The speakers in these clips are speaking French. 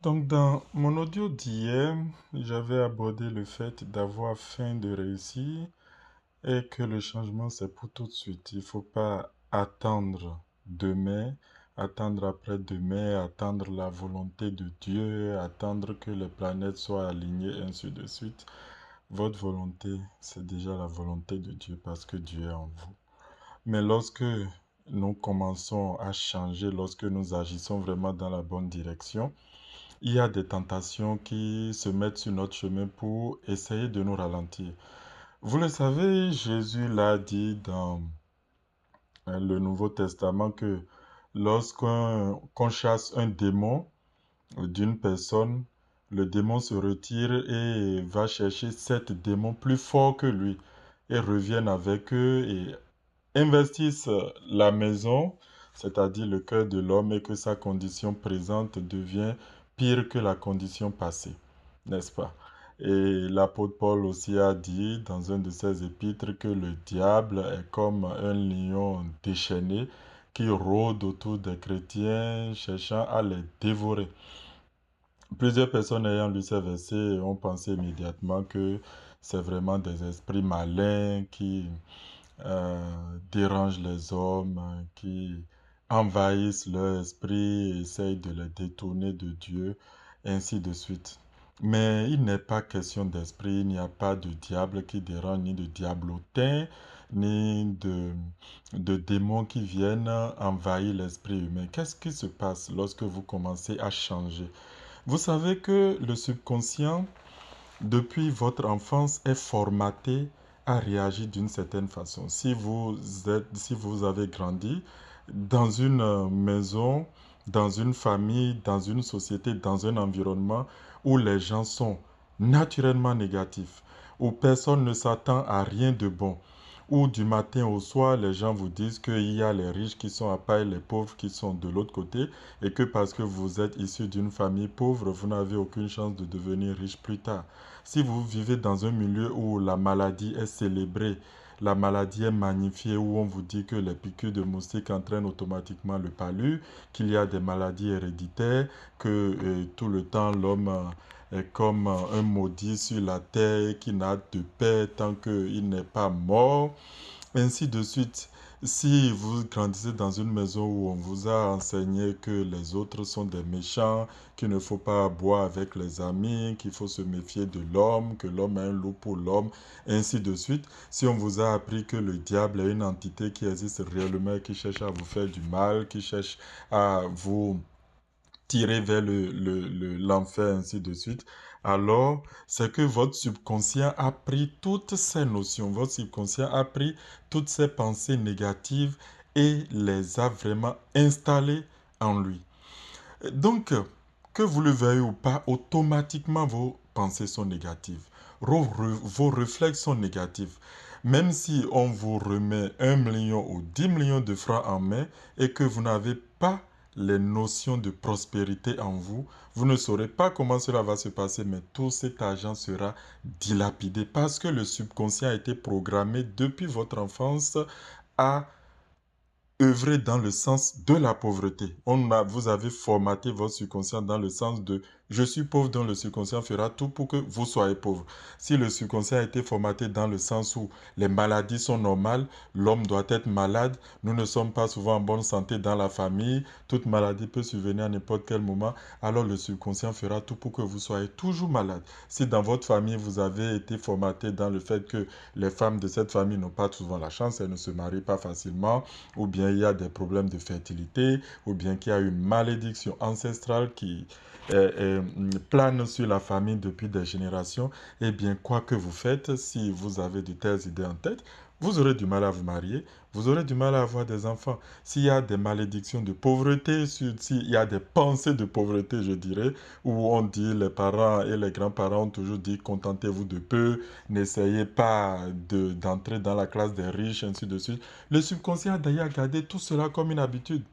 Donc, dans mon audio d'hier, j'avais abordé le fait d'avoir faim de réussir et que le changement, c'est pour tout de suite. Il ne faut pas attendre demain, attendre après-demain, attendre la volonté de Dieu, attendre que les planètes soient alignées, ainsi de suite. Votre volonté, c'est déjà la volonté de Dieu parce que Dieu est en vous. Mais lorsque nous commençons à changer, lorsque nous agissons vraiment dans la bonne direction, il y a des tentations qui se mettent sur notre chemin pour essayer de nous ralentir. Vous le savez, Jésus l'a dit dans le Nouveau Testament que lorsqu'on chasse un démon d'une personne, le démon se retire et va chercher sept démons plus forts que lui et reviennent avec eux et investissent la maison, c'est-à-dire le cœur de l'homme, et que sa condition présente devient pire que la condition passée, n'est-ce pas? Et l'apôtre Paul aussi a dit dans un de ses épîtres que le diable est comme un lion déchaîné qui rôde autour des chrétiens cherchant à les dévorer. Plusieurs personnes ayant lu ces versets ont pensé immédiatement que c'est vraiment des esprits malins qui dérangent les hommes, qui envahissent leur esprit, essayent de les détourner de Dieu, ainsi de suite. Mais il n'est pas question d'esprit, il n'y a pas de diable qui dérange, ni de diablotin, ni de démons qui viennent envahir l'esprit humain. Qu'est-ce qui se passe lorsque vous commencez à changer? Vous savez que le subconscient, depuis votre enfance, est formaté à réagir d'une certaine façon. Si vous avez grandi dans une maison, dans une famille, dans une société, dans un environnement où les gens sont naturellement négatifs, où personne ne s'attend à rien de bon, où du matin au soir, les gens vous disent qu'il y a les riches qui sont à part et les pauvres qui sont de l'autre côté, et que parce que vous êtes issu d'une famille pauvre, vous n'avez aucune chance de devenir riche plus tard. Si vous vivez dans un milieu où la maladie est célébrée, la maladie est magnifiée, où on vous dit que les piqûres de moustiques entraînent automatiquement le palu, qu'il y a des maladies héréditaires, que tout le temps l'homme est comme un maudit sur la terre qui n'a de paix tant qu'il n'est pas mort, ainsi de suite. Si vous grandissez dans une maison où on vous a enseigné que les autres sont des méchants, qu'il ne faut pas boire avec les amis, qu'il faut se méfier de l'homme, que l'homme est un loup pour l'homme, ainsi de suite. Si on vous a appris que le diable est une entité qui existe réellement et qui cherche à vous faire du mal, qui cherche à vous tirer vers l'enfer, ainsi de suite, alors c'est que votre subconscient a pris toutes ces notions, votre subconscient a pris toutes ces pensées négatives et les a vraiment installées en lui. Donc, que vous le veuillez ou pas, automatiquement vos pensées sont négatives. Vos réflexes sont négatifs. Même si on vous remet 1 million ou 10 millions de francs en main et que vous n'avez pas les notions de prospérité en vous, vous ne saurez pas comment cela va se passer, mais tout cet argent sera dilapidé parce que le subconscient a été programmé depuis votre enfance à œuvrer dans le sens de la pauvreté. Vous avez formaté votre subconscient dans le sens de je suis pauvre, donc le subconscient fera tout pour que vous soyez pauvre. Si le subconscient a été formaté dans le sens où les maladies sont normales, l'homme doit être malade, nous ne sommes pas souvent en bonne santé dans la famille, toute maladie peut survenir à n'importe quel moment, alors le subconscient fera tout pour que vous soyez toujours malade. Si dans votre famille, vous avez été formaté dans le fait que les femmes de cette famille n'ont pas souvent la chance, elles ne se marient pas facilement, ou bien il y a des problèmes de fertilité, ou bien qu'il y a une malédiction ancestrale qui plane sur la famille depuis des générations, eh bien, quoi que vous faites, si vous avez de telles idées en tête, vous aurez du mal à vous marier, vous aurez du mal à avoir des enfants. S'il y a des malédictions de pauvreté, s'il y a des pensées de pauvreté, je dirais, où on dit, les parents et les grands-parents ont toujours dit, contentez-vous de peu, n'essayez pas d'entrer dans la classe des riches, ainsi de suite. Le subconscient a d'ailleurs gardé tout cela comme une habitude.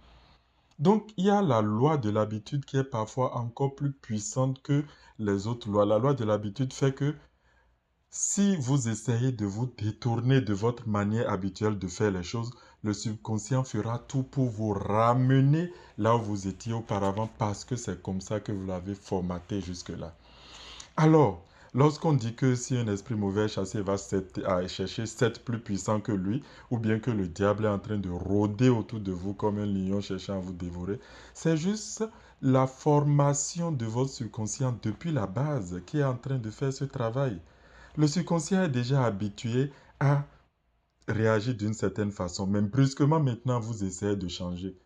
Donc, il y a la loi de l'habitude qui est parfois encore plus puissante que les autres lois. La loi de l'habitude fait que Si vous essayez de vous détourner de votre manière habituelle de faire les choses, le subconscient fera tout pour vous ramener là où vous étiez auparavant parce que c'est comme ça que vous l'avez formaté jusque-là. Alors, lorsqu'on dit que si un esprit mauvais est chassé va chercher sept plus puissants que lui, ou bien que le diable est en train de rôder autour de vous comme un lion cherchant à vous dévorer, c'est juste la formation de votre subconscient depuis la base qui est en train de faire ce travail. Le subconscient est déjà habitué à réagir d'une certaine façon, mais brusquement maintenant vous essayez de changer.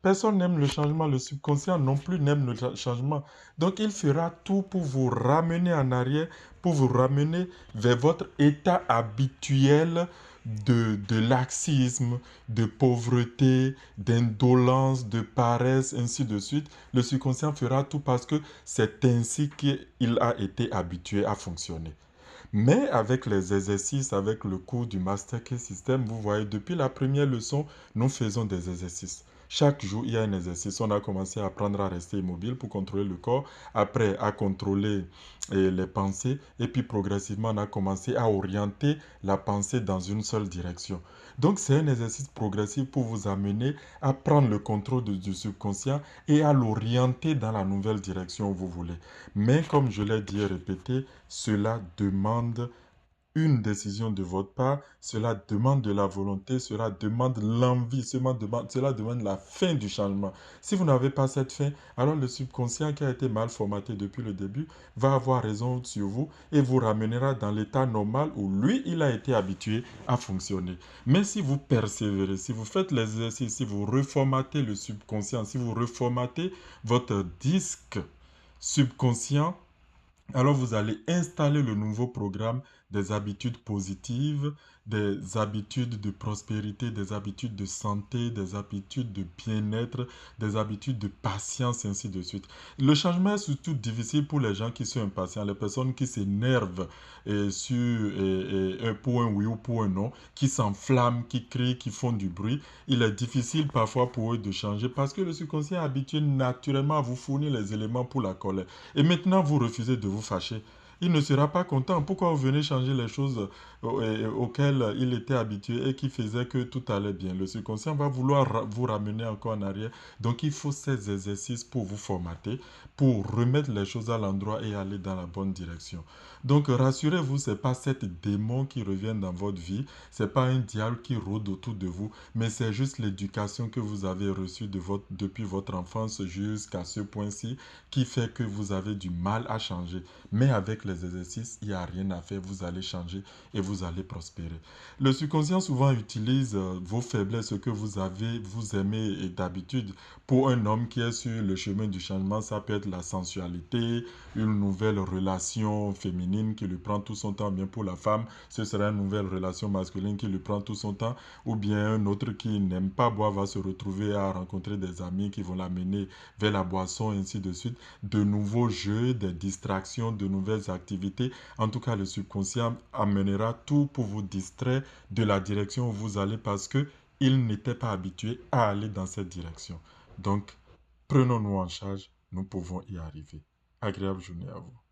Personne n'aime le changement, le subconscient non plus n'aime le changement. Donc il fera tout pour vous ramener en arrière, pour vous ramener vers votre état habituel de laxisme, de pauvreté, d'indolence, de paresse, ainsi de suite. Le subconscient fera tout parce que c'est ainsi qu'il a été habitué à fonctionner. Mais avec les exercices, avec le cours du Master Key System, vous voyez, depuis la première leçon, nous faisons des exercices. Chaque jour, il y a un exercice. On a commencé à apprendre à rester immobile pour contrôler le corps, après à contrôler les pensées, et puis progressivement, on a commencé à orienter la pensée dans une seule direction. Donc, c'est un exercice progressif pour vous amener à prendre le contrôle du subconscient et à l'orienter dans la nouvelle direction où vous voulez. Mais comme je l'ai dit et répété, cela demande une décision de votre part, cela demande de la volonté, cela demande l'envie, cela demande la fin du changement. Si vous n'avez pas cette fin, alors le subconscient qui a été mal formaté depuis le début va avoir raison sur vous et vous ramènera dans l'état normal où lui, il a été habitué à fonctionner. Mais si vous persévérez, si vous faites les exercices, si vous reformatez le subconscient, si vous reformatez votre disque subconscient, alors vous allez installer le nouveau programme des habitudes positives, des habitudes de prospérité, des habitudes de santé, des habitudes de bien-être, des habitudes de patience, et ainsi de suite. Le changement est surtout difficile pour les gens qui sont impatients, les personnes qui s'énervent pour un oui ou pour un non, qui s'enflamment, qui crient, qui font du bruit. Il est difficile parfois pour eux de changer parce que le subconscient est habitué naturellement à vous fournir les éléments pour la colère. Et maintenant, vous refusez de vous fâcher. Il ne sera pas content. Pourquoi vous venez changer les choses auxquelles il était habitué et qui faisaient que tout allait bien? Le subconscient va vouloir vous ramener encore en arrière. Donc, il faut ces exercices pour vous formater, pour remettre les choses à l'endroit et aller dans la bonne direction. Donc, rassurez-vous, ce n'est pas cette démon qui revient dans votre vie. Ce n'est pas un diable qui rôde autour de vous, mais c'est juste l'éducation que vous avez reçue depuis votre enfance jusqu'à ce point-ci qui fait que vous avez du mal à changer. Mais avec les exercices, il n'y a rien à faire, vous allez changer et vous allez prospérer. Le subconscient souvent utilise vos faiblesses, ce que vous avez, vous aimez et d'habitude. Pour un homme qui est sur le chemin du changement, ça peut être la sensualité, une nouvelle relation féminine qui lui prend tout son temps. Bien pour la femme, ce sera une nouvelle relation masculine qui lui prend tout son temps. Ou bien un autre qui n'aime pas boire va se retrouver à rencontrer des amis qui vont l'amener vers la boisson, et ainsi de suite. De nouveaux jeux, des distractions, de nouvelles activités. En tout cas, le subconscient amènera tout pour vous distraire de la direction où vous allez parce que il n'était pas habitué à aller dans cette direction. Donc, prenons-nous en charge, nous pouvons y arriver. Agréable journée à vous.